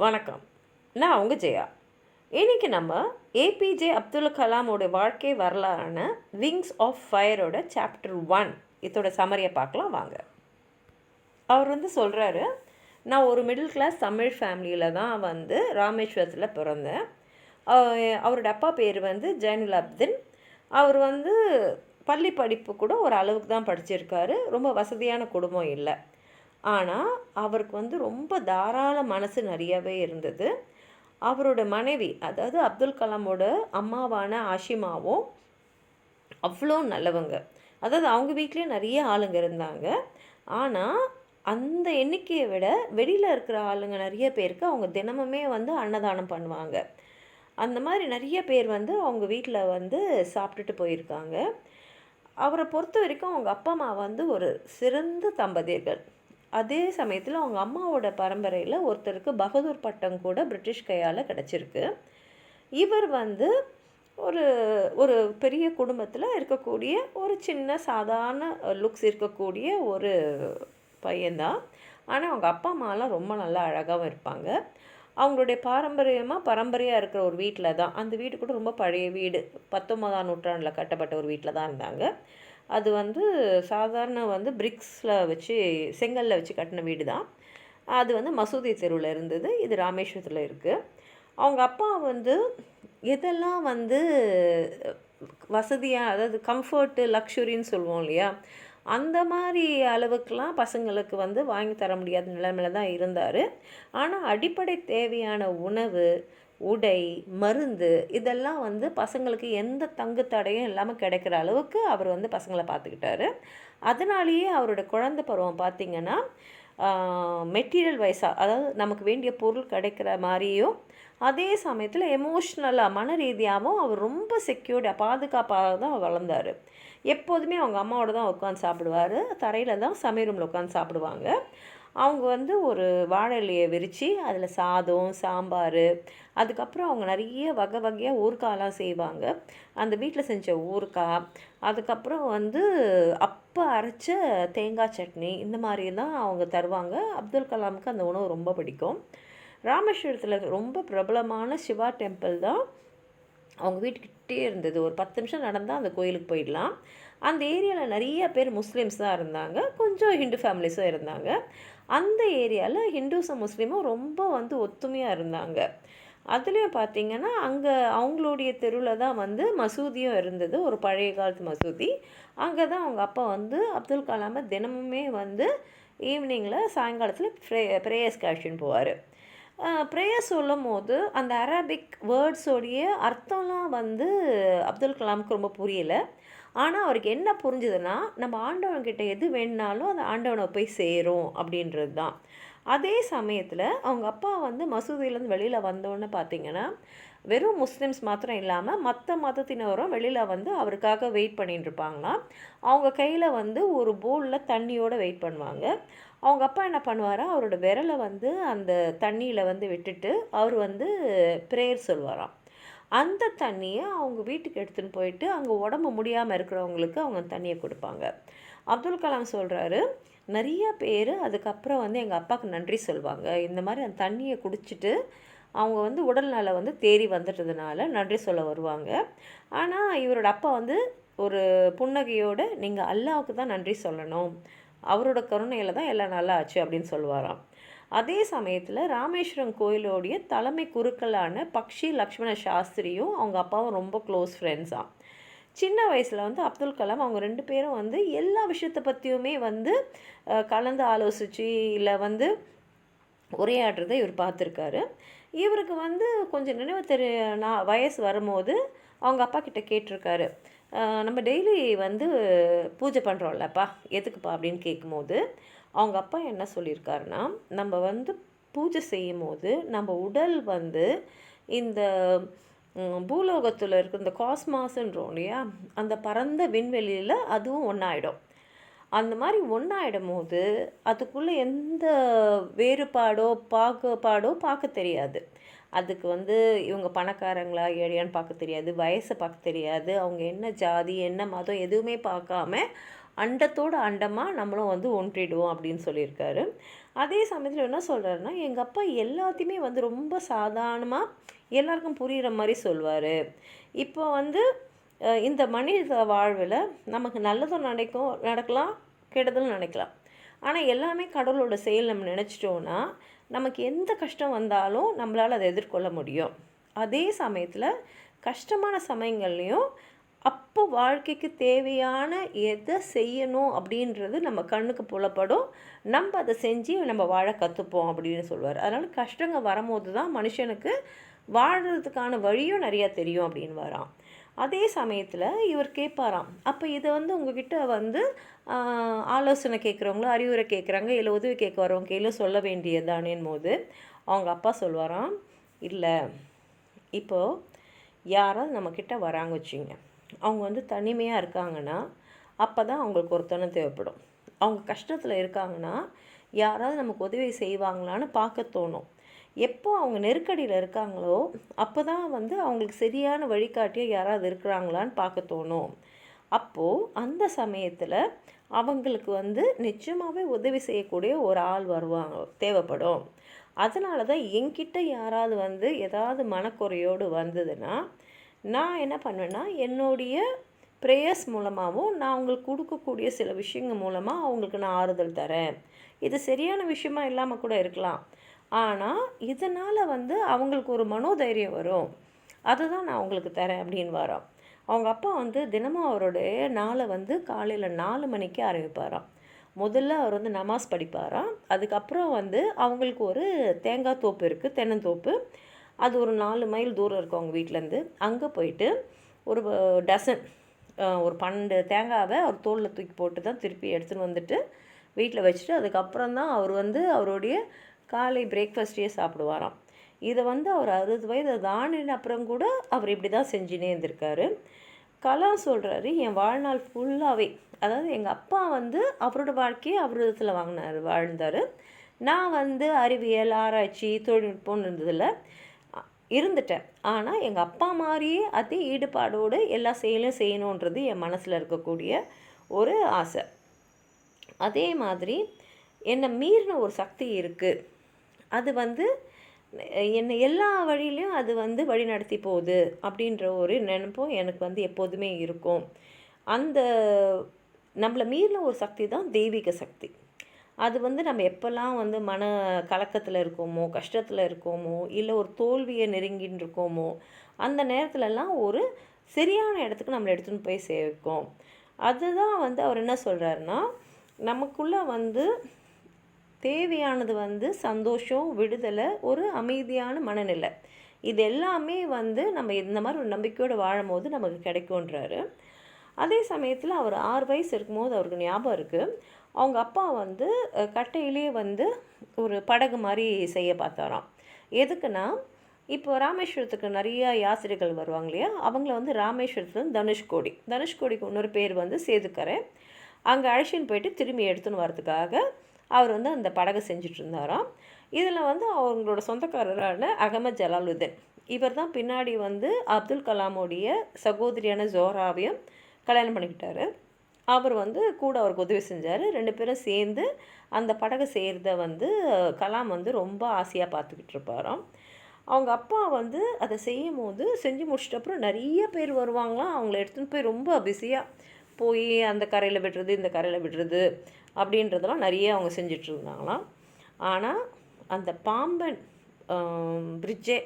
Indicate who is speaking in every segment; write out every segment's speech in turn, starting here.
Speaker 1: வணக்கம். நான் உங்கள் ஜெயா. இன்றைக்கி நம்ம ஏபிஜே அப்துல் கலாமோட வாழ்க்கை வரலாறான விங்ஸ் ஆஃப் ஃபயரோட சாப்டர் 1 இதோட சம்மரியை பார்க்கலாம் வாங்க. அவர் சொல்கிறாரு, நான் ஒரு மிடில் கிளாஸ் தமிழ் ஃபேமிலியில் தான் ராமேஸ்வரத்தில் பிறந்தேன். அவரோட அப்பா பேர் ஜைனுலாப்தீன். அவர் பள்ளி படிப்பு கூட ஒரு அளவுக்கு தான் படிச்சிருக்காரு. ரொம்ப வசதியான குடும்பம் இல்லை. ஆனால் அவருக்கு ரொம்ப தாராள மனசு நிறையவே இருந்தது. அவரோட மனைவி, அதாவது அப்துல் கலாமோட அம்மாவான ஆஷிமாவும் அவ்வளோ நல்லவங்க. அதாவது அவங்க வீட்லேயே நிறைய ஆளுங்க இருந்தாங்க. ஆனால் அந்த எண்ணிக்கையை விட வெளியில் இருக்கிற ஆளுங்க நிறைய பேருக்கு அவங்க தினமுமே அன்னதானம் பண்ணுவாங்க. அந்த மாதிரி நிறைய பேர் அவங்க வீட்டில் சாப்பிட்டுட்டு போயிருக்காங்க. அவரை பொறுத்த வரைக்கும் அவங்க அப்பா அம்மா ஒரு சிறந்த தம்பதியர்கள். அதே சமயத்தில் அவங்க அம்மாவோட பரம்பரையில் ஒருத்தருக்கு பகதூர் பட்டம் கூட பிரிட்டிஷ் கையால் கிடச்சிருக்கு. இவர் ஒரு ஒரு பெரிய குடும்பத்தில் இருக்கக்கூடிய ஒரு சின்ன சாதாரண லுக்ஸ் இருக்கக்கூடிய ஒரு பையன்தான். ஆனால் அவங்க அப்பா அம்மாலாம் ரொம்ப நல்லா அழகாகவும் இருப்பாங்க. அவங்களுடைய பரம்பரையாக இருக்கிற ஒரு வீட்டில் தான், அந்த வீடு கூட ரொம்ப பழைய வீடு, 19ஆம் நூற்றாண்டில் கட்டப்பட்ட ஒரு வீட்டில் தான் இருந்தாங்க. அது சாதாரண பிரிக்ஸில் வச்சு செங்கல்ல வச்சு கட்டின வீடு தான். அது மசூதி தெருவில் இருந்தது. இது ராமேஸ்வரத்தில் இருக்குது. அவங்க அப்பா எதெல்லாம் வசதியாக, அதாவது கம்ஃபர்ட்டு லக்ஸுரின்னு சொல்லுவோம் இல்லையா, அந்த மாதிரி அளவுக்கெலாம் பசங்களுக்கு வாங்கி தர முடியாத நிலைமையில தான் இருந்தார். ஆனால் அடிப்படை தேவையான உணவு, உடை, மருந்து இதெல்லாம் பசங்களுக்கு எந்த தங்கு தடையும் இல்லாமல் கிடைக்கிற அளவுக்கு அவர் பசங்களை பார்த்துக்கிட்டாரு. அதனாலேயே அவரோட குழந்தை பருவம் பார்த்திங்கன்னா மெட்டீரியல் வைஸாக, அதாவது நமக்கு வேண்டிய பொருள் கிடைக்கிற மாதிரியும், அதே சமயத்தில் எமோஷ்னலாக மன ரீதியாகவும் அவர் ரொம்ப செக்யூர்டாக பாதுகாப்பாக தான் வளர்ந்தார். எப்போதுமே அவங்க அம்மாவோட தான் உட்காந்து சாப்பிடுவார். தரையில் தான் சமையல் ரூமில் உட்காந்து சாப்பிடுவாங்க. அவங்க ஒரு வாழை இலையை விரித்து அதில் சாதம், சாம்பார், அதுக்கப்புறம் அவங்க நிறைய வகை வகையாக ஊறுகாயெலாம் செய்வாங்க. அந்த வீட்டில் செஞ்ச ஊறுகாய், அதுக்கப்புறம் அப்போ அரைச்ச தேங்காய் சட்னி, இந்த மாதிரிலாம் அவங்க தருவாங்க. அப்துல் கலாமுக்கு அந்த உணவு ரொம்ப பிடிக்கும். ராமேஸ்வரத்தில் ரொம்ப பிரபலமான சிவா டெம்பிள் தான் அவங்க வீட்டுக்கிட்டே இருந்தது. ஒரு 10 நிமிஷம் நடந்தால் அந்த கோயிலுக்கு போயிடலாம். அந்த ஏரியாவில் நிறைய பேர் முஸ்லீம்ஸ் தான் இருந்தாங்க, கொஞ்சம் ஹிந்து ஃபேமிலிஸும் இருந்தாங்க. அந்த ஏரியாவில் ஹிந்துஸும் முஸ்லீமும் ரொம்ப ஒத்துமையாக இருந்தாங்க. அதுலேயும் பார்த்திங்கன்னா அங்கே அவங்களுடைய தெருவில் தான் மசூதியும் இருந்தது, ஒரு பழைய காலத்து மசூதி. அங்கே தான் அவங்க அப்பா அப்துல் கலாமை தினமுமே ஈவினிங்கில் சாயங்காலத்தில் ப்ரேயர்ஸ்க்கு அழைச்சின்னு போவார். ப்ரேயர் சொல்லும் போது அந்த அரபிக் வேர்ட்ஸோடைய அர்த்தம்லாம் அப்துல் கலாமுக்கு ரொம்ப புரியலை. ஆனால் அவருக்கு என்ன புரிஞ்சுதுன்னா, நம்ம ஆண்டவன்கிட்ட எது வேணுனாலும் அந்த ஆண்டவனை போய் சேரும் அப்படின்றது தான். அதே சமயத்தில் அவங்க அப்பா மசூதியிலேருந்து வெளியில் வந்தோன்னு பார்த்திங்கன்னா, வெறும் முஸ்லீம்ஸ் மாத்திரம் இல்லாமல் மற்ற மதத்தினரும் வெளியில் அவருக்காக வெயிட் பண்ணிட்டு இருப்பாங்களாம். அவங்க கையில் ஒரு பவுலில் தண்ணியோடு வெயிட் பண்ணுவாங்க. அவங்க அப்பா என்ன பண்ணுவாரா, அவரோட விரலை அந்த தண்ணியில் விட்டுட்டு அவர் ப்ரேயர் சொல்வாராம். அந்த தண்ணியை அவங்க வீட்டுக்கு எடுத்துன்னு போயிட்டு அங்கே உடம்பு முடியாமல் இருக்கிறவங்களுக்கு அவங்க தண்ணியை கொடுப்பாங்க. அப்துல் கலாம் சொல்கிறாரு, நிறைய பேர் அதுக்கப்புறம் எங்கள் அப்பாவுக்கு நன்றி சொல்லுவாங்க. இந்த மாதிரி அந்த தண்ணியை குடிச்சிட்டு அவங்க உடல்நல தேறி வந்துட்டதுனால நன்றி சொல்ல வருவாங்க. ஆனால் இவரோட அப்பா ஒரு புன்னகையோடு, நீங்கள் அல்லாவுக்கு தான் நன்றி சொல்லணும், அவரோட கருணையில் தான் எல்லாம் நல்லா ஆச்சு அப்படின்னு சொல்லுவாராம். அதே சமயத்தில் ராமேஸ்வரம் கோயிலோடைய தலைமை குருக்களான பக்ஷி லக்ஷ்மண சாஸ்திரியும் அவங்க அப்பாவும் ரொம்ப க்ளோஸ் ஃப்ரெண்ட்ஸாம். சின்ன வயசில் அப்துல் கலாம் அவங்க 2 பேரும் எல்லா விஷயத்தை பற்றியுமே கலந்து ஆலோசித்து இல்லை உரையாடுறதை இவர் பார்த்துருக்காரு. இவருக்கு கொஞ்சம் நினைவு வயசு வரும்போது அவங்க அப்பா கிட்ட கேட்டிருக்காரு, நம்ம டெய்லி பூஜை பண்ணுறோம்லப்பா, எதுக்குப்பா அப்படின்னு கேட்கும்போது அவங்க அப்பா என்ன சொல்லியிருக்காருன்னா, நம்ம பூஜை செய்யும் போது நம்ம உடல் இந்த பூலோகத்தில் இருக்க இந்த காஸ்மாஸ்ன்றோம் இல்லையா, அந்த பரந்த விண்வெளியில் அதுவும் ஒன்றாயிடும். அந்த மாதிரி ஒன்றாயிடும் போது அதுக்குள்ளே எந்த வேறுபாடோ பாகுபாடோ பார்க்க தெரியாது. அதுக்கு இவங்க பணக்காரங்களா ஏழையான்னு பார்க்க தெரியாது, வயசை பார்க்க தெரியாது, அவங்க என்ன ஜாதி என்ன மதம் எதுவுமே பார்க்காம அண்டத்தோடு அண்டமாக நம்மளும் வந்து ஒன்றிடுவோம் அப்படின்னு சொல்லியிருக்காரு. அதே சமயத்தில் என்ன சொல்கிறாருன்னா, எங்கள் அப்பா எல்லாத்தையுமே வந்து ரொம்ப சாதாரணமாக எல்லாருக்கும் புரிகிற மாதிரி சொல்வார். இப்போ வந்து இந்த மனித வாழ்வில் நமக்கு நல்லதும் நடக்கலாம், கெடுதலும் நினைக்கலாம். ஆனால் எல்லாமே கடவுளோட செயல் நம்ம நினச்சிட்டோன்னா நமக்கு எந்த கஷ்டம் வந்தாலும் நம்மளால் அதை எதிர்கொள்ள முடியும். அதே சமயத்தில் கஷ்டமான சமயங்கள்லேயும் அப்போ வாழ்க்கைக்கு தேவையான எதை செய்யணும் அப்படின்றது நம்ம கண்ணுக்கு புலப்படும். நம்ம அதை செஞ்சு நம்ம வாழ கற்றுப்போம் அப்படின்னு சொல்லுவார். அதனால் கஷ்டங்கள் வரும்போது தான் மனுஷனுக்கு வாழறதுக்கான வழியும் நிறையா தெரியும் அப்படின்னு வரான். அதே சமயத்தில் இவர் கேட்பாராம், அப்போ இதை வந்து உங்ககிட்ட வந்து ஆலோசனை கேட்குறவங்களோ அறிவுரை கேட்குறாங்க, இல்லை உதவி கேட்க வரவங்க கையில் சொல்ல வேண்டியதானேன் போது அவங்க அப்பா சொல்வாராம், இல்லை இப்போது யாராவது நம்மக்கிட்ட வராங்க வச்சுங்க, அவங்க வந்து தனிமையாக இருக்காங்கன்னா அப்போ தான் அவங்களுக்கு ஒருத்தனை தேவைப்படும். அவங்க கஷ்டத்தில் இருக்காங்கன்னா யாராவது நமக்கு உதவி செய்வாங்களான்னு பார்க்க தோணும். எப்போ அவங்க நெருக்கடியில் இருக்காங்களோ அப்போ தான் வந்து அவங்களுக்கு சரியான வழிகாட்டியாக யாராவது இருக்கிறாங்களான்னு பார்க்க தோணும். அப்போது அந்த சமயத்தில் அவங்களுக்கு வந்து நிச்சயமாகவே உதவி செய்யக்கூடிய ஒரு ஆள் வருவாங்க, தேவைப்படும். அதனால தான் என்கிட்ட யாராவது வந்து ஏதாவது மனக்குறையோடு வந்ததுன்னா நான் என்ன பண்ணுவேன்னா, என்னுடைய ப்ரேயர்ஸ் மூலமாகவும் நான் அவங்களுக்கு கொடுக்கக்கூடிய சில விஷயங்கள் மூலமாக அவங்களுக்கு நான் ஆறுதல் தரேன். இது சரியான விஷயமா இல்லாமல் கூட இருக்கலாம், ஆனால் இதனால் வந்து அவங்களுக்கு ஒரு மனோதைரியம் வரும், அதுதான் நான் அவங்களுக்கு தரேன் அப்படின்னு வரோம். அவங்க அப்பா வந்து தினமும் அவருடைய நாளை வந்து காலையில் 4 மணிக்கு ஆரம்பிப்பாராம். முதல்ல அவர் வந்து நமாஸ் படிப்பாராம். அதுக்கப்புறம் வந்து அவங்களுக்கு ஒரு தேங்காய் தோப்பு இருக்குது, தென்னந்தோப்பு. அது ஒரு 4 மைல் தூரம் இருக்கும் அவங்க வீட்டிலேருந்து. அங்கே போயிட்டு ஒரு டசன் ஒரு 12 தேங்காவை அவர் தோளில் தூக்கி போட்டு தான் திருப்பி எடுத்துன்னு வந்துட்டு வீட்டில் வச்சுட்டு அதுக்கப்புறம் தான் அவர் வந்து அவருடைய காலை பிரேக்ஃபாஸ்ட்டையே சாப்பிடுவாராம். இதை வந்து அவர் 60 வயது தாண்டின அப்புறம் கூட அவர் இப்படி தான் செஞ்சுனே இருந்திருக்காரு. கலாம் சொல்கிறாரு, என் வாழ்நாள் ஃபுல்லாகவே, அதாவது எங்கள் அப்பா வந்து அவரோட வாழ்க்கையை அவர் விதத்தில் வாழ்ந்தார். நான் வந்து அறிவியல் ஆராய்ச்சி தொழில்நுட்பம்னு இருந்ததில் இருந்துட்டேன். ஆனால் எங்கள் அப்பா மாதிரியே அதே ஈடுபாடோடு எல்லா செயலும் செய்யணுன்றது என் மனசில் இருக்கக்கூடிய ஒரு ஆசை. அதே மாதிரி என்னை மீறின ஒரு சக்தி இருக்குது, அது வந்து என்னை எல்லா வழியிலையும் அது வந்து வழி நடத்தி போகுது அப்படின்ற ஒரு நினைப்பும் எனக்கு வந்து எப்போதுமே இருக்கும். அந்த நம்மளை மீறின ஒரு சக்தி தான் தெய்வீக சக்தி. அது வந்து நம்ம எப்போல்லாம் வந்து மன கலக்கத்தில் இருக்கோமோ, கஷ்டத்தில் இருக்கோமோ, இல்லை ஒரு தோல்வியை நெருங்கின்னு இருக்கோமோ, அந்த நேரத்துலலாம் ஒரு சரியான இடத்துக்கு நம்மளை எடுத்துன்னு போய் சேர்க்கும். அதுதான் வந்து அவர் என்ன சொல்கிறாருன்னா, நமக்குள்ளே வந்து தேவையானது வந்து சந்தோஷம், விடுதலை, ஒரு அமைதியான மனநிலை. இது எல்லாமே வந்து நம்ம இந்த மாதிரி ஒரு நம்பிக்கையோடு வாழும்போது நமக்கு கிடைக்குன்றாரு. அதே சமயத்தில் அவர் 6 வயசு இருக்கும்போது அவருக்கு ஞாபகம் இருக்குது, அவங்க அப்பா வந்து கட்டையிலே வந்து ஒரு படகு மாதிரி செய்ய பார்த்தாராம். எதுக்குன்னா, இப்போ ராமேஸ்வரத்துக்கு நிறையா யாத்திரைகள் வருவாங்க இல்லையா, அவங்கள வந்து ராமேஸ்வரத்தில் தனுஷ்கோடிக்கு இன்னொரு பேர் வந்து சேதுக்கரை, அங்கே அழைச்சின்னு போயிட்டு திரும்பி எடுத்துன்னு வரதுக்காக அவர் வந்து அந்த படகை செஞ்சுட்டு இருந்தாராம். இதில் வந்து அவங்களோட சொந்தக்காரரான அகமது ஜலாலுதீன், இவர் தான் பின்னாடி வந்து அப்துல் கலாமுடைய சகோதரியான ஜோஹராவையும் கல்யாணம் பண்ணிக்கிட்டாரு. அவர் வந்து கூட அவருக்கு உதவி செஞ்சார். 2 பேரும் சேர்ந்து அந்த படகை செய்கிறத வந்து கலாம் வந்து ரொம்ப ஆசையாக பார்த்துக்கிட்டு இருப்பாராம். அவங்க அப்பா வந்து அதை செய்யும் போது செஞ்சு முடிச்சிட்டப்புறம் நிறைய பேர் வருவாங்களாம். அவங்கள எடுத்துன்னு போய் ரொம்ப பிஸியாக போய் அந்த கரையில் விடுறது, இந்த கரையில் விடுறது அப்படின்றதெல்லாம் நிறைய அவங்க செஞ்சிட்டு இருந்தாங்களாம். ஆனால் அந்த பாம்பன் பிரிட்ஜே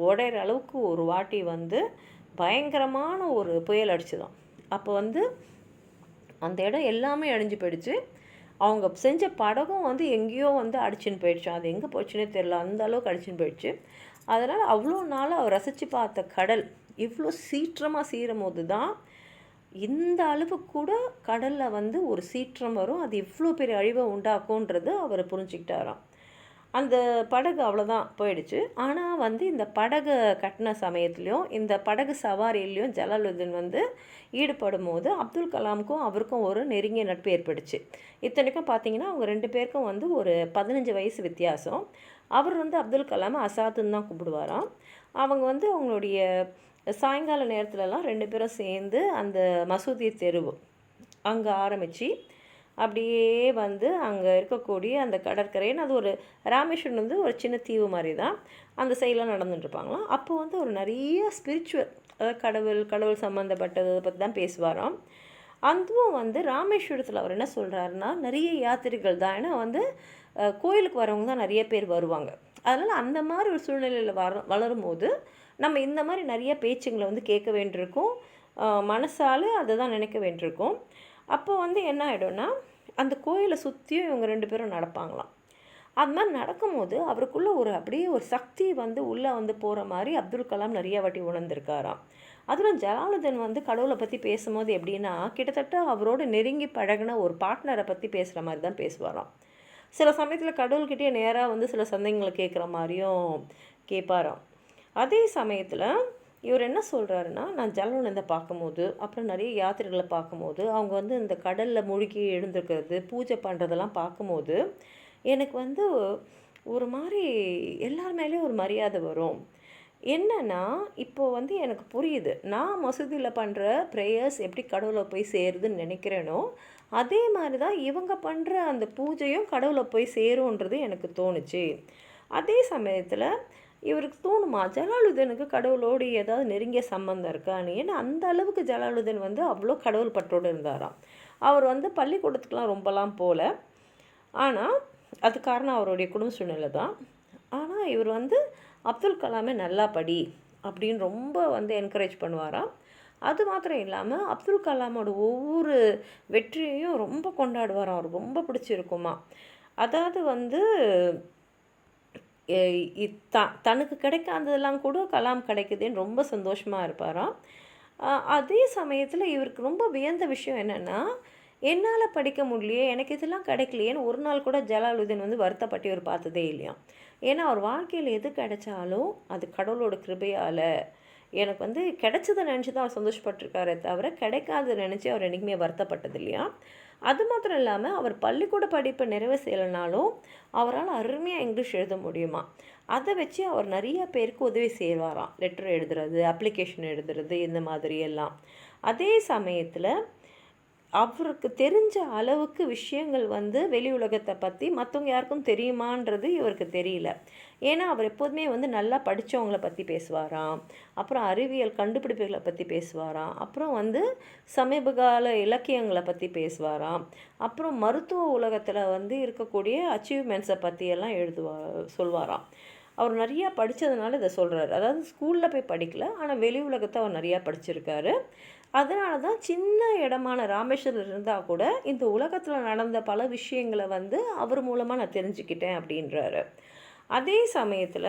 Speaker 1: உடையிற அளவுக்கு ஒரு வாட்டி வந்து பயங்கரமான ஒரு புயல் அடிச்சுதான். அப்போ வந்து அந்த இடம் எல்லாமே அழிஞ்சு போயிடுச்சு. அவங்க செஞ்ச படகும் வந்து எங்கேயோ வந்து அடிச்சுன்னு போயிடுச்சு. அது எங்கே போச்சுன்னே தெரியல, அந்த அளவுக்கு அடிச்சுன்னு போயிடுச்சு. அதனால் அவ்வளோ நாள் அவர் ரசித்து பார்த்த கடல் இவ்வளோ சீற்றமாக சீரும் போது தான் இந்த அளவு கூட கடலில் வந்து ஒரு சீற்றம் வரும், அது இவ்வளோ பெரிய அழிவை உண்டாக்கும்ன்றது அவர் புரிஞ்சுக்கிட்டாராம். அந்த படகு அவ்வளோதான் போயிடுச்சு. ஆனால் வந்து இந்த படகை கட்டின சமயத்துலேயும் இந்த படகு சவாரியிலையும் ஜலாலுதீன் வந்து ஈடுபடும் போது அப்துல் கலாமுக்கும் அவருக்கும் ஒரு நெருங்கிய நட்பு ஏற்பட்டுச்சு. இத்தனைக்கும் பார்த்தீங்கன்னா அவங்க 2 பேருக்கும் வந்து ஒரு 15 வயசு வித்தியாசம். அவர் வந்து அப்துல் கலாம் அசாதுன்னு தான் கூப்பிடுவாராம். அவங்க வந்து அவங்களுடைய சாயங்கால நேரத்துலலாம் 2 பேரும் சேர்ந்து அந்த மசூதி தெருவு அங்கே ஆரம்பித்து அப்படியே வந்து அங்கே இருக்கக்கூடிய அந்த கடற்கரைன்னு அது ஒரு ராமேஸ்வரம் வந்து ஒரு சின்ன தீவு மாதிரி தான், அந்த சைடெலாம் நடந்துட்டுருப்பாங்களாம். அப்போ வந்து ஒரு நிறைய ஸ்பிரிச்சுவல், அதாவது கடவுள் சம்மந்தப்பட்டதை பற்றி தான் பேசுவாராம். அதுவும் வந்து ராமேஸ்வரத்தில் அவர் என்ன சொல்கிறாருன்னா, நிறைய யாத்திரைகள் தான், ஏன்னா வந்து கோயிலுக்கு வரவங்க தான் நிறைய பேர் வருவாங்க. அதனால் அந்த மாதிரி ஒரு சூழ்நிலையில் வளரும் போது நம்ம இந்த மாதிரி நிறைய பேச்சுங்களை வந்து கேட்க வேண்டியிருக்கும், மனசால் அதை தான் நினைக்க வேண்டியிருக்கும். அப்போ வந்து என்ன ஆகிடும்னா, அந்த கோயிலை சுற்றியும் இவங்க 2 பேரும் நடப்பாங்களாம். அது மாதிரி நடக்கும்போது அவருக்குள்ளே அப்படியே ஒரு சக்தி வந்து உள்ளே வந்து போகிற மாதிரி அப்துல் கலாம் நிறைய வாட்டி உணர்ந்திருக்காராம். அதில் ஜலாலுதீன் வந்து கடவுளை பற்றி பேசும்போது எப்படின்னா, கிட்டத்தட்ட அவரோடு நெருங்கி பழகின ஒரு பார்ட்னரை பற்றி பேசுகிற மாதிரி தான் பேசுவாராம். சில சமயத்தில் கடவுள்கிட்டே நேராக வந்து சில சந்தேகங்களை கேட்குற மாதிரியும் கேட்பாராம். அதே சமயத்தில் இவர் என்ன சொல்கிறாருன்னா, நான் ஜலாலுதீனை பார்க்கும்போது, அப்புறம் நிறைய யாத்திரைகளை பார்க்கும்போது, அவங்க வந்து இந்த கடலில் மூழ்கி எழுந்திருக்கிறது, பூஜை பண்ணுறதெல்லாம் பார்க்கும்போது எனக்கு வந்து ஒரு மாதிரி எல்லார் மேலேயும் ஒரு மரியாதை வரும். என்னன்னா, இப்போது வந்து எனக்கு புரியுது, நான் மசூதியில் பண்ணுற ப்ரேயர்ஸ் எப்படி கடவுளை போய் சேருதுன்னு நினைக்கிறேனோ, அதே மாதிரி தான் இவங்க பண்ணுற அந்த பூஜையும் கடவுளை போய் சேரும்ன்றது எனக்கு தோணுச்சு. அதே சமயத்தில் இவருக்கு தோணுமா, ஜலாலுதீனுக்கு கடவுளோடு ஏதாவது நெருங்கிய சம்பந்தம் இருக்கான்னு. ஏன்னா அந்த அளவுக்கு ஜலாலுதீன் வந்து அவ்வளோ கடவுள் பற்றோடு இருந்தாராம். அவர் வந்து பள்ளிக்கூடத்துக்கெலாம் ரொம்பலாம் போகல, ஆனால் அது காரணம் அவருடைய குடும்ப சூழ்நிலை தான். ஆனால் இவர் வந்து அப்துல் கலாமை நல்லா படி அப்படின்னு ரொம்ப வந்து என்கரேஜ் பண்ணுவாராம். அது மாத்திரம் இல்லாமல் அப்துல் கலாமோட ஒவ்வொரு வெற்றியையும் ரொம்ப கொண்டாடுவாராம், அவருக்கு ரொம்ப பிடிச்சிருக்குமா. அதாவது வந்து தனக்கு கிடைக்காததெல்லாம் கூட கலாம் கிடைக்குதுன்னு ரொம்ப சந்தோஷமாக இருப்பாராம். அதே சமயத்தில் இவருக்கு ரொம்ப வியந்த விஷயம் என்னென்னா, என்னால் படிக்க முடியலையே, எனக்கு இதெல்லாம் கிடைக்கலையேன்னு ஒரு நாள் கூட ஜலாலுதீன் வந்து வருத்தப்பட்டு இவர் பார்த்ததே இல்லையாம். ஏன்னா அவர் வாழ்க்கையில் எது கிடைச்சாலும் அது கடவுளோட கிருபையால் எனக்கு வந்து கிடைச்சதை நினச்சி தான் அவர் சந்தோஷப்பட்டிருக்காரே தவிர, கிடைக்காத நினச்சி அவர் என்றைக்குமே வருத்தப்பட்டது இல்லையா. அது மாத்திரம் இல்லாமல் அவர் பள்ளிக்கூட படிப்பை நிறைவு செய்யலைனாலும் அவரால் அருமையாக இங்கிலீஷ் எழுத முடியுமா. அதை வச்சு அவர் நிறைய பேருக்கு உதவி செய்வாராம், லெட்டர் எழுதுறது, அப்ளிகேஷன் எழுதுறது, இந்த மாதிரி எல்லாம். அதே சமயத்தில் அவருக்கு தெரிஞ்ச அளவுக்கு விஷயங்கள் வந்து வெளி உலகத்தை பற்றி மற்றவங்க யாருக்கும் தெரியுமான்றது இவருக்கு தெரியல. ஏன்னா அவர் எப்போதுமே வந்து நல்லா படித்தவங்கள பற்றி பேசுவாராம், அப்புறம் அறிவியல் கண்டுபிடிப்புகளை பற்றி பேசுவாராம், அப்புறம் வந்து சமீபகால இலக்கியங்களை பற்றி பேசுவாராம், அப்புறம் மருத்துவ உலகத்தில் வந்து இருக்கக்கூடிய அச்சீவ்மெண்ட்ஸை பற்றியெல்லாம் சொல்வாராம். அவர் நிறையா படித்ததுனால இதை சொல்கிறாரு. அதாவது ஸ்கூலில் போய் படிக்கல, ஆனால் வெளி உலகத்தை அவர் நிறையா படிச்சிருக்காரு. அதனால தான் சின்ன இடமான ராமேஸ்வரம் இருந்தால் கூட இந்த உலகத்தில் நடந்த பல விஷயங்களை வந்து அவர் மூலமாக நான் தெரிஞ்சுக்கிட்டேன் அப்படின்றாரு. அதே சமயத்தில்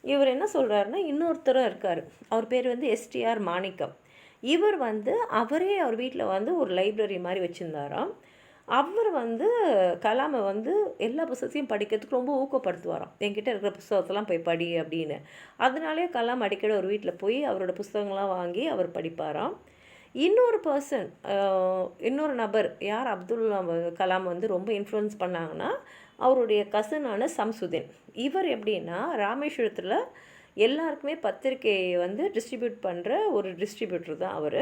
Speaker 1: இவர் என்ன சொல்கிறாருன்னா, இன்னொருத்தரும் இருக்கார், அவர் பேர் வந்து எஸ்டிஆர் மாணிக்கம். இவர் வந்து அவர் வீட்டில் வந்து ஒரு லைப்ரரி மாதிரி வச்சுருந்தாராம். அவர் வந்து கலாமை வந்து எல்லா புத்தகத்தையும் படிக்கிறதுக்கு ரொம்ப ஊக்கப்படுத்துவாராம். என்கிட்ட இருக்கிற புத்தகத்தெல்லாம் போய் படி அப்படின்னு. அதனாலே கலாம் அடிக்கடி ஒரு வீட்டில் போய் அவரோட புத்தகங்கள்லாம் வாங்கி அவர் படிப்பாராம். இன்னொரு நபர் யார் அப்துல் கலாம் வந்து ரொம்ப இன்ஃப்ளூயன்ஸ் பண்ணாங்கன்னா, அவருடைய கசினான சம்சுதீன். இவர் எப்படின்னா, ராமேஸ்வரத்தில் எல்லாருக்குமே பத்திரிக்கையை வந்து டிஸ்ட்ரிபியூட் பண்ணுற ஒரு டிஸ்ட்ரிபியூட்டர் தான் அவர்.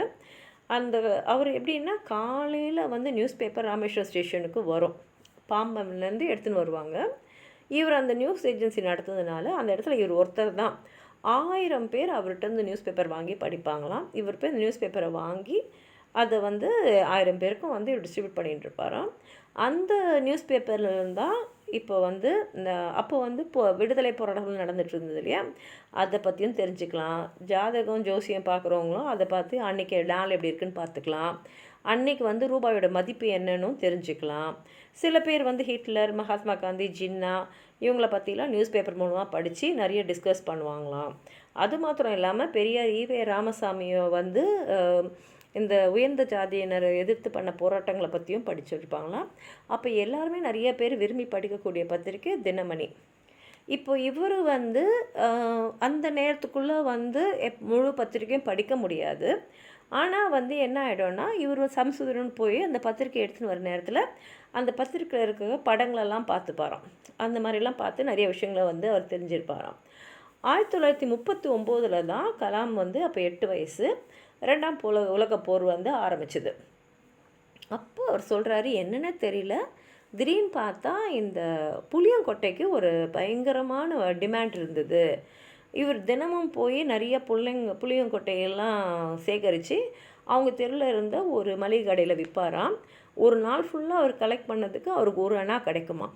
Speaker 1: அவர் எப்படின்னா, காலையில் வந்து நியூஸ் பேப்பர் ராமேஸ்வரம் ஸ்டேஷனுக்கு வரும், பாம்பன்லேருந்து எடுத்துன்னு வருவாங்க. இவர் அந்த நியூஸ் ஏஜென்சி நடத்துனதுனால அந்த இடத்துல இவர் ஒருத்தர் தான் 1000 பேர் அவர்கிட்ட நியூஸ் பேப்பர் வாங்கி படிப்பாங்களாம். இவர் போய் இந்த நியூஸ் பேப்பரை வாங்கி அதை வந்து 1000 பேருக்கும் வந்து இவர் டிஸ்ட்ரிபியூட் பண்ணிகிட்டு இருப்பாராம். அந்த நியூஸ் பேப்பர்லேருந்து தான் இப்போ வந்து அப்போ வந்து விடுதலை போராட்டங்கள் நடந்துகிட்டு இருந்தது இல்லையா, அதை பற்றியும் தெரிஞ்சுக்கலாம். ஜாதகம் ஜோசியம் பார்க்குறவங்களும் அதை பார்த்து அன்றைக்கி நாள் எப்படி இருக்குன்னு பார்த்துக்கலாம். அன்றைக்கி வந்து ரூபாயோட மதிப்பு என்னன்னு தெரிஞ்சுக்கலாம். சில பேர் வந்து ஹிட்லர், மகாத்மா காந்தி, ஜின்னா இவங்கள பற்றிலாம் நியூஸ் பேப்பர் மூலமாக படித்து நிறைய டிஸ்கஸ் பண்ணுவாங்களாம். அது மாத்திரம் இல்லாமல் பெரியார் ஈவே ராமசாமியை வந்து இந்த உயர்ந்த ஜாதியினரை எதிர்த்து பண்ண போராட்டங்களை பற்றியும் படிச்சுருப்பாங்களாம். அப்போ எல்லாருமே நிறைய பேர் விரும்பி படிக்கக்கூடிய பத்திரிக்கை தினமணி. இப்போ இவர் வந்து அந்த நேரத்துக்குள்ளே வந்து முழு பத்திரிக்கையும் படிக்க முடியாது. ஆனால் வந்து என்ன ஆகிடும்னா, இவர் சம்சுதீன் போய் அந்த பத்திரிக்கை எடுத்துன்னு வர நேரத்தில் அந்த பத்திரிக்கையில் இருக்கிற படங்களெல்லாம் பார்த்துப்பாராம். அந்த மாதிரிலாம் பார்த்து நிறைய விஷயங்களை வந்து அவர் தெரிஞ்சிருப்பாராம். 1939 தான் கலாம் வந்து அப்போ 8 வயசு. 2ஆம் உலகப் போர் வந்து ஆரம்பிச்சுது. அப்போ அவர் சொல்கிறாரு, என்னென்ன தெரியல, திடீர்னு பார்த்தா இந்த புளியங்கொட்டைக்கு ஒரு பயங்கரமான டிமாண்ட் இருந்தது. இவர் தினமும் போய் நிறைய புளியங்கொட்டையெல்லாம் சேகரித்து அவங்க தெருவில் இருந்த ஒரு மளிகை கடையில் விற்பாராம். ஒரு நாள் ஃபுல்லாக அவர் கலெக்ட் பண்ணதுக்கு அவருக்கு ஒரு அணா கிடைக்குமா.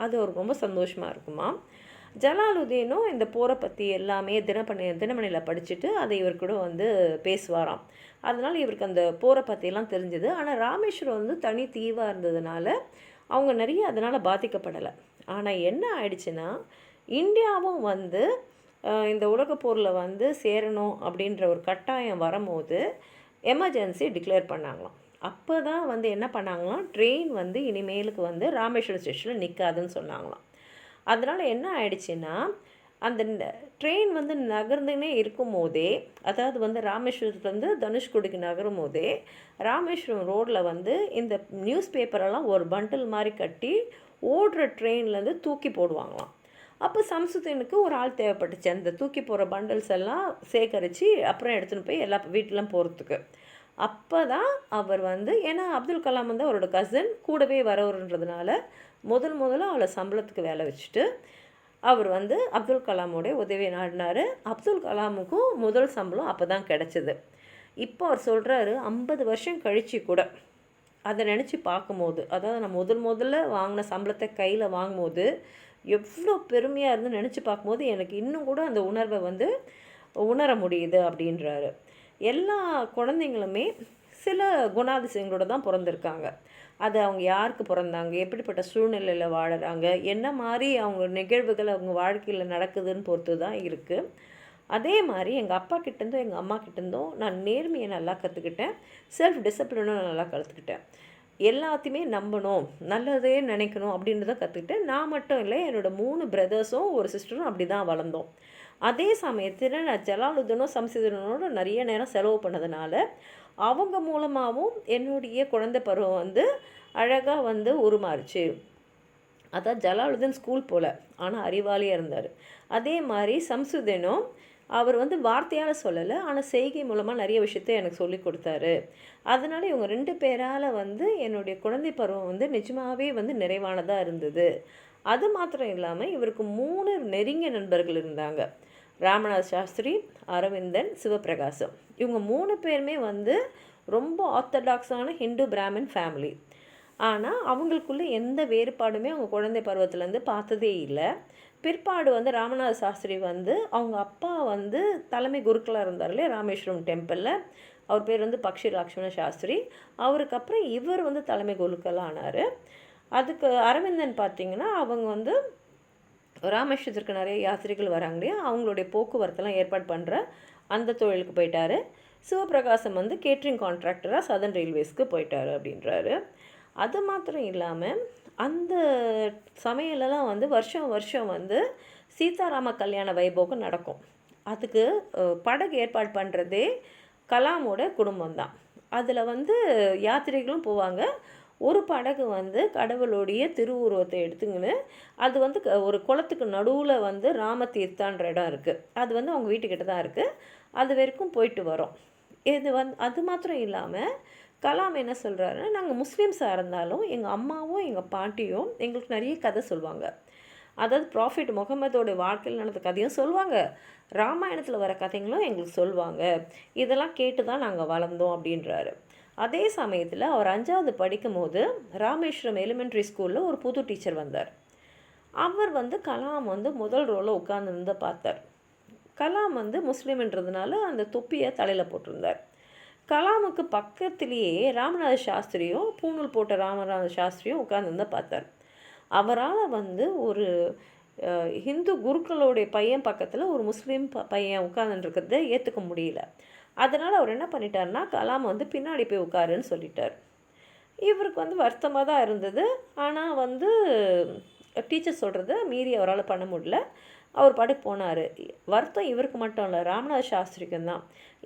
Speaker 1: அது அவருக்கு ரொம்ப சந்தோஷமாக இருக்குமா. ஜலாலுதீனும் இந்த போரை பற்றி எல்லாமே தினமணியில் படிச்சுட்டு அதை இவர் கூட வந்து பேசுவாராம். அதனால் இவருக்கு அந்த போரை பற்றியெல்லாம் தெரிஞ்சது. ஆனால் ராமேஸ்வரம் வந்து தனி தீவாக இருந்ததுனால அவங்க நிறைய அதனால் பாதிக்கப்படலை. ஆனால் என்ன ஆயிடுச்சுன்னா, இந்தியாவும் வந்து இந்த உலகப்போரில் வந்து சேரணும் அப்படின்ற ஒரு கட்டாயம் வரும்போது எமர்ஜென்சி டிக்ளேர் பண்ணாங்களாம். அப்போ தான் வந்து என்ன பண்ணாங்களாம், ட்ரெயின் வந்து இனிமேலுக்கு வந்து ராமேஸ்வரம் ஸ்டேஷனில் நிற்காதுன்னு சொன்னாங்களாம். அதனால் என்ன ஆயிடுச்சுன்னா, அந்த ட்ரெயின் வந்து நகர்ந்துன்னே இருக்கும் போதே, அதாவது வந்து ராமேஸ்வரத்துலேருந்து தனுஷ்கோடிக்கு நகரும் போதே ராமேஸ்வரம் ரோடில் வந்து இந்த நியூஸ் பேப்பரெல்லாம் ஒரு பண்டில் மாதிரி கட்டி ஓடுற ட்ரெயின்லேருந்து தூக்கி போடுவாங்களாம். அப்போ சம்சுதீனுக்கு ஒரு ஆள் தேவைப்பட்டுச்சு அந்த தூக்கி போகிற பண்டில்ஸ் எல்லாம் சேகரித்து அப்புறம் எடுத்துன்னு போய் எல்லா வீட்டிலும் போகிறதுக்கு. அப்போ தான் அவர் வந்து, ஏன்னா அப்துல் கலாம் வந்து அவரோட கசின் கூடவே வரவருன்றதுனால முதல்ல அவளை சம்பளத்துக்கு வேலை வச்சுட்டு அவர் வந்து அப்துல் கலாமோடைய உதவியை நாடினார். அப்துல் கலாமுக்கும் முதல் சம்பளம் அப்போ தான் கிடச்சிது. இப்போ அவர் சொல்கிறாரு, 50 வருஷம் கழித்து கூட அதை நினச்சி பார்க்கும்போது, அதாவது நான் முதல்ல வாங்கின சம்பளத்தை கையில் வாங்கும்போது எவ்வளோ பெருமையாக இருந்து நினச்சி பார்க்கும்போது எனக்கு இன்னும் கூட அந்த உணர்வை வந்து உணர முடியுது அப்படின்றாரு. எல்லா குழந்தைங்களுமே சில குணாதிசயங்களோட தான் பிறந்திருக்காங்க. அது அவங்க யாருக்கு பிறந்தாங்க, எப்படிப்பட்ட சூழ்நிலையில் வாழுறாங்க, என்ன மாதிரி அவங்க நிகழ்வுகள் அவங்க வாழ்க்கையில் நடக்குதுன்னு பொறுத்து தான் இருக்குது. அதே மாதிரி எங்கள் அப்பா கிட்டேருந்தும் எங்கள் அம்மா கிட்டேருந்தும் நான் நேர்மையை நல்லா கற்றுக்கிட்டேன், செல்ஃப் டிசிப்ளினும் நல்லா கற்றுக்கிட்டேன். எல்லாத்தையுமே நம்பணும், நல்லதே நினைக்கணும் அப்படின்றத கற்றுக்கிட்டேன். நான் மட்டும் இல்லை, என்னோடய 3 பிரதர்ஸும் ஒரு சிஸ்டரும் அப்படி தான் வளர்ந்தோம். அதே சமயத்தில் நான் ஜலாலுதீனும் சம்சுதீனோட நிறைய நேரம் செலவு பண்ணதுனால அவங்க மூலமாகவும் என்னுடைய குழந்தை பருவம் வந்து அழகாக வந்து உருமாறுச்சு. அதான் ஜலாலுதீன் ஸ்கூல் போல, ஆனால் அறிவாளியாக இருந்தார். அதே மாதிரி சம்சுதீனும் அவர் வந்து வார்த்தையால் சொல்லலை, ஆனால் செய்கை மூலமாக நிறைய விஷயத்தை எனக்கு சொல்லி கொடுத்தாரு. அதனால் இவங்க 2 பேரால் வந்து என்னுடைய குழந்தை பருவம் வந்து நிஜமாகவே வந்து நிறைவானதாக இருந்தது. அது மாத்திரம் இல்லாமல் இவருக்கு 3 நெருங்கிய நண்பர்கள் இருந்தாங்க. ராமநாத சாஸ்திரி, அரவிந்தன், சிவபிரகாசம். இவங்க 3 பேருமே வந்து ரொம்ப ஆர்த்தடாக்ஸான ஹிந்து பிராமின் ஃபேமிலி. ஆனால் அவங்களுக்குள்ளே எந்த வேறுபாடுமே அவங்க குழந்தை பருவத்துலேருந்து பார்த்ததே இல்லை. பிற்பாடு வந்து ராமநாத சாஸ்திரி வந்து அவங்க அப்பா வந்து தலைமை குருக்களாக இருந்தார் இல்லையா ராமேஸ்வரம் டெம்பிளில், அவர் பேர் வந்து பக்ஷி லக்ஷ்மண சாஸ்திரி. அவருக்கு அப்புறம் இவர் வந்து தலைமை குருக்களாக ஆனார். அதுக்கு அரவிந்தன் பார்த்திங்கன்னா அவங்க வந்து ராமேஸ்வரத்திற்கு நிறைய யாத்திரைகள் வராங்க இல்லையா, அவங்களுடைய போக்குவரத்தெல்லாம் ஏற்பாடு பண்ணுற அந்த தொழிலுக்கு போயிட்டார். சிவபிரகாசம் வந்து கேட்ரிங் கான்ட்ராக்டராக சதர்ன் ரயில்வேஸ்க்கு போயிட்டார் அப்படின்றாரு. அது மாத்திரம் இல்லாமல் அந்த சமையலெல்லாம் வந்து வருஷம் வந்து சீதாராம கல்யாண வைபோகம் நடக்கும். அதுக்கு படகு ஏற்பாடு பண்ணுறதே கலாமோட குடும்பம் தான். அதில் வந்து யாத்திரைகளும் போவாங்க. ஒரு படகு வந்து கடவுளுடைய திருவுருவத்தை எடுத்துங்கன்னு அது வந்து ஒரு குளத்துக்கு நடுவில் வந்து ராமதீர்த்தான்ற இடம் இருக்குது. அது வந்து அவங்க வீட்டுக்கிட்ட தான் இருக்குது. அது வரைக்கும் போயிட்டு வரோம். இது அது மாத்திரம் இல்லாமல் கலாம் என்ன சொல்கிறாருன்னா, நாங்கள் முஸ்லீம்ஸாக இருந்தாலும் எங்கள் அம்மாவும் எங்கள் பாட்டியும் எங்களுக்கு நிறைய கதை சொல்லுவாங்க. அதாவது ப்ராஃபிட் முகமதோடைய வாழ்க்கையில் நடந்த கதையும் சொல்லுவாங்க, ராமாயணத்தில் வர கதைங்களும் எங்களுக்கு சொல்லுவாங்க. இதெல்லாம் கேட்டு தான் நாங்கள் வளர்ந்தோம் அப்படின்றாரு. அதே சமயத்தில் அவர் 5வது படிக்கும் போது ராமேஸ்வரம் எலிமெண்ட்ரி ஸ்கூலில் ஒரு புது டீச்சர் வந்தார். அவர் வந்து கலாம் வந்து முதல் ரோவில் உட்கார்ந்துருந்து பார்த்தார். கலாம் வந்து முஸ்லீம்ன்றதுனால அந்த தொப்பியை தலையில் போட்டிருந்தார். கலாமுக்கு பக்கத்திலேயே ராமநாத சாஸ்திரியும் பூணூல் போட்ட ராமநாத சாஸ்திரியும் உட்கார்ந்துருந்தா பார்த்தார். அவரால் வந்து ஒரு ஹிந்து குருக்களுடைய பையன் பக்கத்தில் ஒரு முஸ்லீம் பையன் உட்கார்ந்துருக்கிறத ஏற்றுக்க முடியல. அதனால் அவர் என்ன பண்ணிட்டார்னா, கலாம் வந்து பின்னாடி போய் உட்காருன்னு சொல்லிட்டார். இவருக்கு வந்து வருத்தமாக தான் இருந்தது. ஆனால் வந்து டீச்சர் சொல்கிறத மீறி அவரால் பண்ண முடியல. அவர் பாட்டுக்கு போனார். வருத்தம் இவருக்கு மட்டும் இல்லை, ராமநாத சாஸ்திரிக்கும் தான்.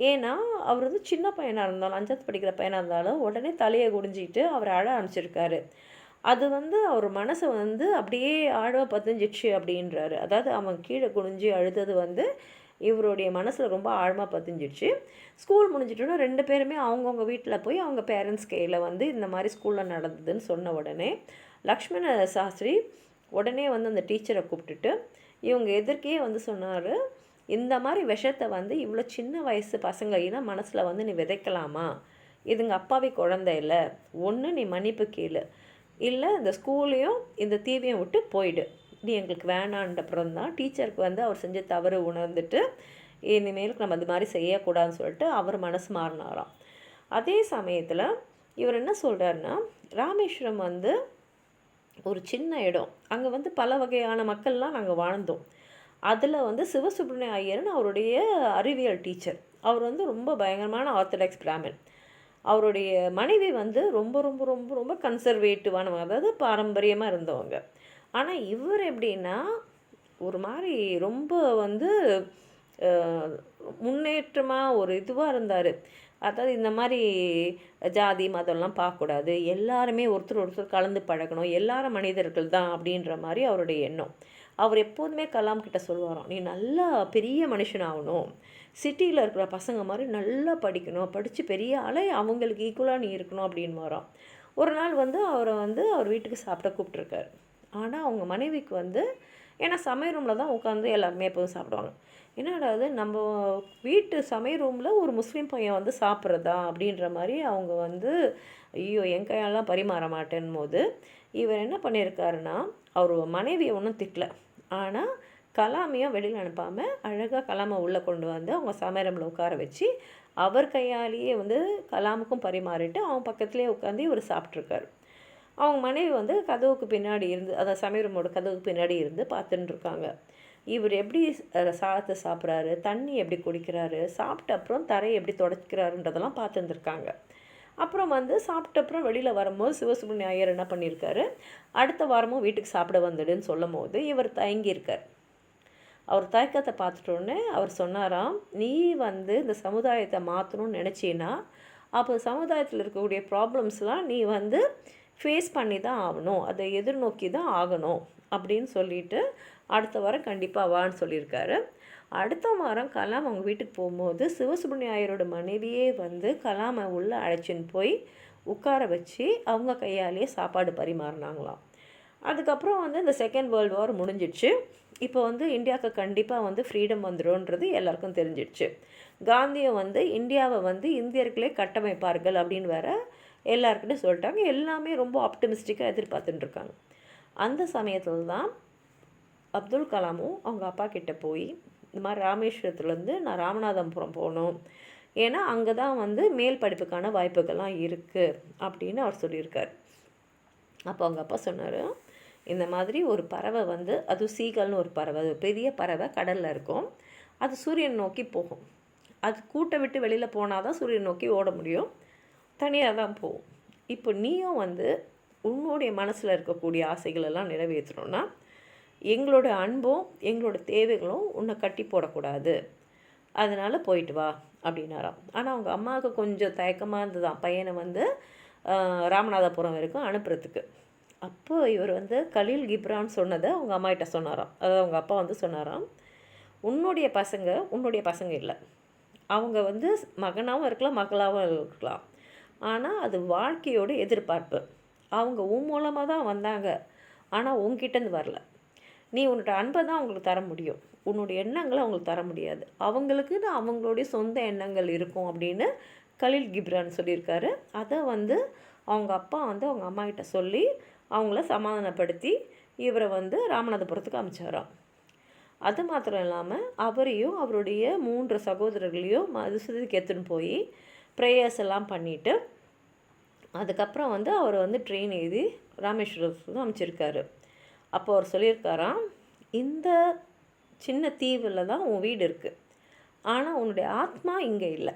Speaker 1: ஏன்னா அவர் வந்து சின்ன பையனாக இருந்தாலும் 5வது படிக்கிற பையனாக இருந்தாலும் உடனே தலையை குடிஞ்சிட்டு அவர் அழ ஆரம்பிச்சிருக்காரு. அது வந்து அவர் மனசை வந்து அப்படியே ஆழமாக பதிஞ்சிடுச்சு அப்படின்றாரு. அதாவது அவன் கீழே குனிஞ்சு அழுதது வந்து இவருடைய மனசில் ரொம்ப ஆழமாக பதிஞ்சிடுச்சு. ஸ்கூல் முடிஞ்சிட்டோன்னா 2 பேருமே அவங்கவுங்க வீட்டில் போய் அவங்க பேரண்ட்ஸ் கையில் வந்து இந்த மாதிரி ஸ்கூலில் நடந்ததுன்னு சொன்ன உடனே லக்ஷ்மண சாஸ்திரி உடனே வந்து அந்த டீச்சரை கூப்பிட்டுட்டு இவங்க எதிர்க்கையே வந்து சொன்னார், இந்த மாதிரி விஷத்தை வந்து இவ்வளோ சின்ன வயசு பசங்க ஏன்னா மனசில் வந்து நீ விதைக்கலாமா? இதுங்க அப்பாவி குழந்தை இல்லை, ஒன்று நீ மன்னிப்பு கேளு, இல்லை இந்த ஸ்கூலையும் இந்த தீவையும் விட்டு போயிடு, நீ எங்களுக்கு வேணான்றப்புறம் தான் டீச்சருக்கு வந்து அவர் செஞ்ச தவறு உணர்ந்துட்டு இனிமேலுக்கு நம்ம அது மாதிரி செய்யக்கூடாதுன்னு சொல்லிட்டு அவர் மனசு மாறினாராம். அதே சமயத்தில் இவர் என்ன சொல்கிறாருன்னா, ராமேஸ்வரம் வந்து ஒரு சின்ன இடம், அங்கே வந்து பல வகையான மக்கள்லாம் நாங்கள் வாழ்ந்தோம். அதில் வந்து சிவசுப்ரமணிய ஐயர்னு அவருடைய அறிவியல் டீச்சர், அவர் வந்து ரொம்ப பயங்கரமான ஆர்த்தடாக்ஸ் பிராமின். அவருடைய மனைவி வந்து ரொம்ப ரொம்ப ரொம்ப ரொம்ப கன்சர்வேட்டிவானவங்க, அதாவது பாரம்பரியமாக இருந்தவங்க. ஆனால் இவர் எப்படின்னா ஒரு மாதிரி ரொம்ப வந்து முன்னேற்றமாக ஒரு இதுவாக இருந்தார். அதாவது இந்த மாதிரி ஜாதி மதம்லாம் பார்க்கக்கூடாது, எல்லாருமே ஒருத்தர் ஒருத்தர் கலந்து பழகணும், எல்லாரும் மனிதர்கள் தான் அப்படின்ற மாதிரி அவருடைய எண்ணம். அவர் எப்போதுமே கலாம் கிட்ட சொல்லுவாராம், நீ நல்லா பெரிய மனுஷனாகணும், சிட்டியில் இருக்கிற பசங்க மாதிரி நல்லா படிக்கணும், படித்து பெரிய ஆளை அவங்களுக்கு ஈக்குவலாக நீ இருக்கணும் அப்படின்னு வரோம். ஒரு நாள் வந்து அவரை வந்து அவர் வீட்டுக்கு சாப்பிட கூப்பிட்ருக்காரு. ஆனால் அவங்க மனைவிக்கு வந்து ஏன்னா சமையல் ரூமில் தான் உட்காந்து எல்லாருமே எப்போதும் சாப்பிடுவாங்க. என்னடா அது நம்ம வீட்டு சமையல் ரூமில் ஒரு முஸ்லீம் பையன் வந்து சாப்பிட்றதா அப்படின்ற மாதிரி அவங்க வந்து ஐயோ என் கையாலாம் பரிமாற மாட்டேன் போது இவர் என்ன பண்ணியிருக்காருன்னா, அவர் மனைவியை ஒன்றும் திட்டல, ஆனால் கலாமையும் வெளியில் அனுப்பாமல் அழகாக கலாமை உள்ளே கொண்டு வந்து அவங்க சமையல் ரூமில் உட்கார வச்சு அவர் கையாலேயே வந்து கலாமுக்கும் பரிமாறிட்டு அவன் பக்கத்துலேயே உட்காந்து இவர் சாப்பிட்ருக்காரு. அவங்க மனைவி வந்து கதவுக்கு பின்னாடி இருந்து, அந்த சமையல் ரூமோட கதவுக்கு பின்னாடி இருந்து பார்த்துட்டு இருக்காங்க. இவர் எப்படி சாதத்தை சாப்பிட்றாரு, தண்ணி எப்படி குடிக்கிறாரு, சாப்பிட்ட அப்புறம் தரையை எப்படி துடைக்கிறாருன்றதெல்லாம் பார்த்துருந்துருக்காங்க. அப்புறம் வந்து சாப்பிட்ட அப்புறம் வெளியில் வரும்போது சிவசுப்ரமணிய ஐயர் என்ன பண்ணியிருக்காரு, அடுத்த வாரமும் வீட்டுக்கு சாப்பிட வந்துடுன்னு சொல்லும் போது இவர் தயங்கியிருக்கார். அவர் தயக்கத்தை பார்த்துட்டோன்னே அவர் சொன்னாராம், நீ வந்து இந்த சமுதாயத்தை மாற்றணும்னு நினச்சின்னா அப்போ சமுதாயத்தில் இருக்கக்கூடிய ப்ராப்ளம்ஸ்லாம் நீ வந்து ஃபேஸ் பண்ணி தான் ஆகணும், அதை எதிர்நோக்கி தான் ஆகணும் அப்படின்னு சொல்லிட்டு அடுத்த வாரம் கண்டிப்பாக வான்னு சொல்லியிருக்காரு. அடுத்த வாரம் கலாம் அவங்க வீட்டுக்கு போகும்போது சிவசுப்ரமணிய ஐயரோட மனைவியே வந்து கலாமை உள்ளே அழைச்சின்னு போய் உட்கார வச்சு அவங்க கையாலேயே சாப்பாடு பரிமாறினாங்களாம். அதுக்கப்புறம் வந்து இந்த செகண்ட் வேர்ல்டு வார் முடிஞ்சிடுச்சு. இப்போ வந்து இந்தியாவுக்கு கண்டிப்பாக வந்து ஃப்ரீடம் வந்துடும்ன்றது எல்லாருக்கும் தெரிஞ்சிடுச்சு. காந்தியை வந்து இந்தியாவை வந்து இந்தியர்களே கட்டமைப்பார்கள் அப்படின்னு வேற எல்லாருக்கிட்டையும் சொல்லிட்டாங்க. எல்லாமே ரொம்ப ஆப்டிமிஸ்டிக்காக எதிர்பார்த்துட்டுருக்காங்க. அந்த சமயத்தில் தான் அப்துல் கலாமும் அவங்க அப்பா கிட்டே போய் இந்த மாதிரி ராமேஸ்வரத்துலேருந்து நான் ராமநாதபுரம் போகணும், ஏன்னா அங்கே தான் வந்து மேல் படிப்புக்கான வாய்ப்புகள்லாம் இருக்குது அப்படின்னு அவர் சொல்லியிருக்கார். அப்போ அவங்க அப்பா சொன்னார், இந்த மாதிரி ஒரு பறவை வந்து அது சீகல்னு ஒரு பறவை, அது பெரிய பறவை, கடலில் இருக்கும், அது சூரியன் நோக்கி போகும், அது கூட்டை விட்டு வெளியில் போனால் தான் சூரியன் நோக்கி ஓட முடியும், தனியாக தான் போகும். இப்போ நீயும் வந்து உன்னுடைய மனசில் இருக்கக்கூடிய ஆசைகளெல்லாம் நிறைவேற்றணும்னா எங்களோட அன்பும் எங்களோட தேவைகளும் உன்னை கட்டி போடக்கூடாது, அதனால் போயிட்டு வா அப்படின்னாராம். ஆனால் அவங்க அம்மாவுக்கு கொஞ்சம் தயக்கமாக இருந்ததுதான் பையனை வந்து ராமநாதபுரம் வரைக்கும் அனுப்புறதுக்கு. அப்போ இவர் வந்து கலீல் கிப்ரான் சொன்னதை அவங்க அம்மாகிட்ட சொன்னாராம். அதாவது அவங்க அப்பா வந்து சொன்னாராம், உன்னுடைய பசங்க இல்லை, அவங்க வந்து மகனாகவும் இருக்கலாம் மகளாகவும் இருக்கலாம், ஆனால் அது வாழ்க்கையோட எதிர்பார்ப்பு, அவங்க உன் மூலமாக தான் வந்தாங்க, ஆனால் உன்கிட்டேருந்து வரல, நீ உன்னோட அன்பை தான் அவங்களுக்கு தர முடியும், உன்னுடைய எண்ணங்களை அவங்களுக்கு தர முடியாது, அவங்களுக்குன்னு அவங்களுடைய சொந்த எண்ணங்கள் இருக்கும் அப்படின்னு கலீல் கிப்ரான் சொல்லியிருக்காரு. அதை வந்து அவங்க அப்பா வந்து அவங்க அம்மா கிட்ட சொல்லி அவங்கள சமாதானப்படுத்தி இவரை வந்து ராமநாதபுரத்துக்கு அனுப்பிச்சாராம். அது மாத்திரம் இல்லாமல் அவரையும் அவருடைய 3 சகோதரர்களையும் மதுசூதனுக்கு எடுத்துன்னு போய் ப்ரேயர்ஸ் எல்லாம் பண்ணிவிட்டு அதுக்கப்புறம் வந்து அவர் வந்து ட்ரெயின் எழுதி ராமேஸ்வரத்துக்கு அமைச்சிருக்காரு. அப்போ அவர் சொல்லியிருக்காராம், இந்த சின்ன தீவில் தான் உன் வீடு இருக்குது, ஆனால் உன்னுடைய ஆத்மா இங்கே இல்லை,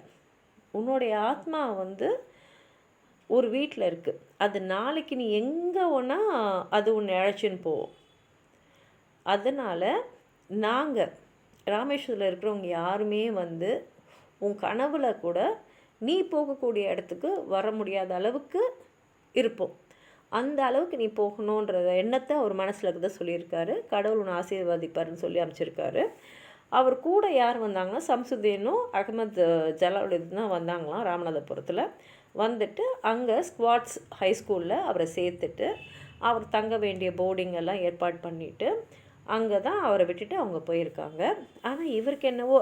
Speaker 1: உன்னுடைய ஆத்மா வந்து ஒரு வீட்டில் இருக்குது, அது நாளைக்கு நீ எங்கே ஒன்றா அது உன்னை அழைச்சின்னு போவோம், அதனால் நாங்கள் ராமேஸ்வரத்தில் இருக்கிறவங்க யாருமே வந்து உன் கனவில் கூட நீ போகக்கூடிய இடத்துக்கு வர முடியாத அளவுக்கு இருப்போம், அந்த அளவுக்கு நீ போகணுன்ற எண்ணத்தை அவர் மனசில் இருக்கிறத சொல்லியிருக்காரு. கடவுள் உன்னை ஆசீர்வாதிப்பாருன்னு சொல்லி அமைச்சிருக்காரு. அவர் கூட யார் வந்தாங்கன்னா சம்சுதீனும் அகமது ஜலாலுதீன் தான் வந்தாங்களாம் ராமநாதபுரத்தில். வந்துட்டு அங்கே ஸ்குவாட்ஸ் ஹை ஸ்கூலில் அவரை சேர்த்துட்டு அவர் தங்க வேண்டிய போர்டிங் எல்லாம் ஏற்பாடு பண்ணிவிட்டு அங்கே தான் அவரை விட்டுட்டு அவங்க போயிருக்காங்க. ஆனால் இவருக்கு என்னவோ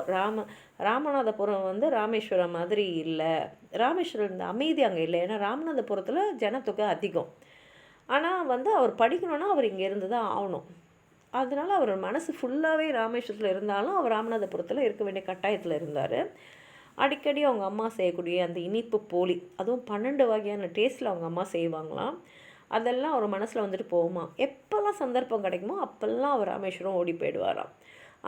Speaker 1: ராமநாதபுரம் வந்து ராமேஸ்வரம் மாதிரி இல்லை, ராமேஸ்வரம் இந்த அமைதி அங்கே இல்லை. ஏன்னா ராமநாதபுரத்தில் ஜனத்தொகை அதிகம். ஆனால் வந்து அவர் படிக்கணுன்னா அவர் இங்கே இருந்து தான் ஆகணும். அதனால் அவர் மனசு ஃபுல்லாகவே ராமேஸ்வரத்தில் இருந்தாலும் அவர் ராமநாதபுரத்தில் இருக்க வேண்டிய கட்டாயத்தில் இருந்தார். அடிக்கடி அவங்க அம்மா செய்யக்கூடிய அந்த இனிப்பு போலி, அதுவும் 12 வகையான டேஸ்ட்டில் அவங்க அம்மா செய்வாங்களாம். அதெல்லாம் அவர் மனசில் வந்துட்டு போகுமா. எப்போல்லாம் சந்தர்ப்பம் கிடைக்குமோ அப்போல்லாம் அவர் ராமேஸ்வரம் ஓடி போயிடுவாராம்.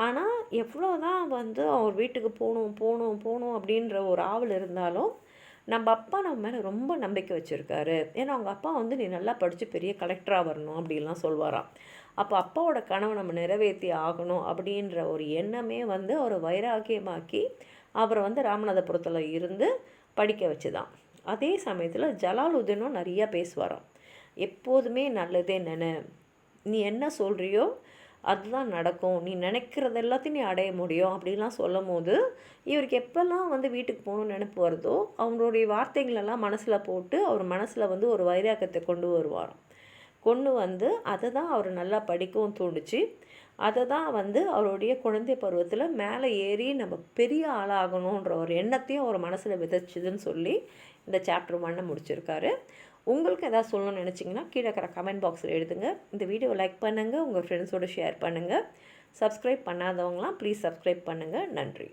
Speaker 1: ஆனால் எவ்வளோ தான் வந்து அவர் வீட்டுக்கு போகணும் போகணும் போகணும் அப்படின்ற ஒரு ஆவல் இருந்தாலும் நம்ம அப்பா நம்ம மேலே ரொம்ப நம்பிக்கை வச்சுருக்காரு. ஏன்னா அவங்க அப்பா வந்து நீ நல்லா படித்து பெரிய கலெக்டராக வரணும் அப்படின்லாம் சொல்வாராம். அப்போ அப்பாவோட கனவை நம்ம நிறைவேற்றி ஆகணும் அப்படின்ற ஒரு எண்ணமே வந்து அவர் வைராக்கியமாக்கி அவரை வந்து ராமநாதபுரத்தில் இருந்து படிக்க வச்சுதான். அதே சமயத்தில் ஜலாலுதீனும் நிறையா பேசுவாராம். எப்போதுமே நல்லதே நினை, நீ என்ன சொல்கிறியோ அதுதான் நடக்கும், நீ நினைக்கிறது எல்லாத்தையும் நீ அடைய முடியும் அப்படிலாம் சொல்லும் போது இவருக்கு எப்போல்லாம் வந்து வீட்டுக்கு போகணுன்னு நினைப்பு வருதோ அவங்களுடைய வார்த்தைகளெல்லாம் மனசில் போட்டு அவர் மனசில் வந்து ஒரு வைராக்கத்தை கொண்டு வருவாராம். கொண்டு வந்து அதை தான் அவர் நல்லா படிக்கவும் தூண்டுச்சு. அதை தான் வந்து அவருடைய குழந்தை பருவத்தில் மேலே ஏறி நம்ம பெரிய ஆளாகணுன்ற ஒரு எண்ணத்தையும் அவர் மனசில் விதைச்சிதுன்னு சொல்லி இந்த சாப்டர் 1 முடிச்சிருக்காரு. உங்களுக்கு எதாவது சொல்லணும்னு நினச்சிங்கன்னா கீழே இருக்கிற கமெண்ட் பாக்ஸில் எழுதுங்க. இந்த வீடியோவை லைக் பண்ணுங்கள், உங்கள் ஃப்ரெண்ட்ஸோடு ஷேர் பண்ணுங்கள். சப்ஸ்கிரைப் பண்ணாதவங்களாம் ப்ளீஸ் சப்ஸ்கிரைப் பண்ணுங்கள். நன்றி.